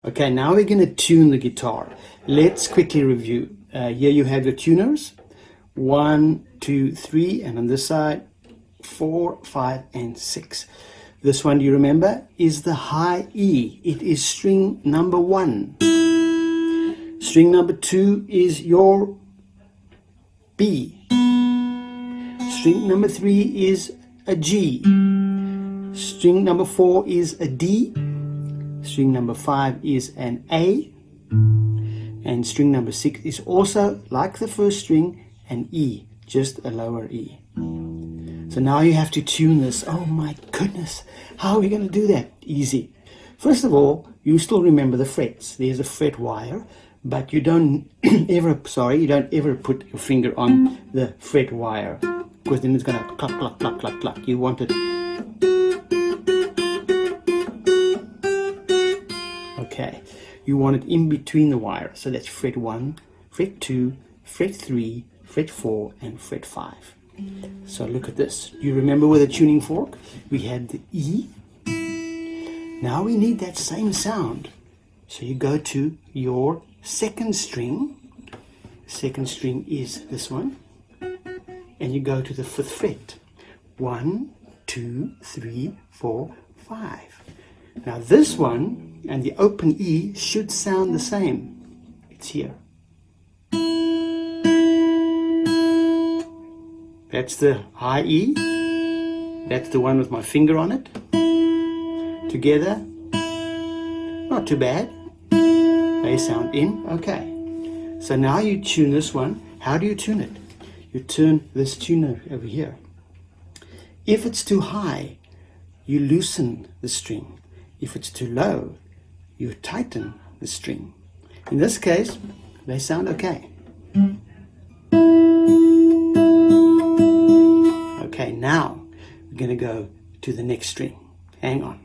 Okay, now we're going to tune the guitar. Let's quickly review. Here you have your tuners. 1, 2, 3, and on this side 4, 5, and 6. This one, do you remember, is the high E. It is string number 1. String number 2 is your B. String number 3 is a G. String number 4 is a D. String number 5 is an A. And string number 6 is also, like the first string, an E, just a lower E. So now you have to tune this. Oh my goodness, how are we going to do that? Easy. First of all, you still remember the frets. There's a fret wire, but you don't ever put your finger on the fret wire, because then it's going to cluck, cluck, cluck, cluck, cluck. You want it. Okay, you want it in between the wire. So that's fret 1, fret 2, fret 3, fret 4, and fret 5. So look at this. You remember with a tuning fork, we had the E. Now we need that same sound. So you go to your second string. Second string is this one. And you go to the 5th fret. 1, 2, 3, 4, 5. Now this one and the open E should sound the same. It's here. That's the high E. That's the one with my finger on it. Together, not too bad. They sound in, okay. So now you tune this one. How do you tune it? You turn this tuner over here. If it's too high, you loosen the string. If it's too low, you tighten the string. In this case, they sound okay. Okay, now we're going to go to the next string. Hang on.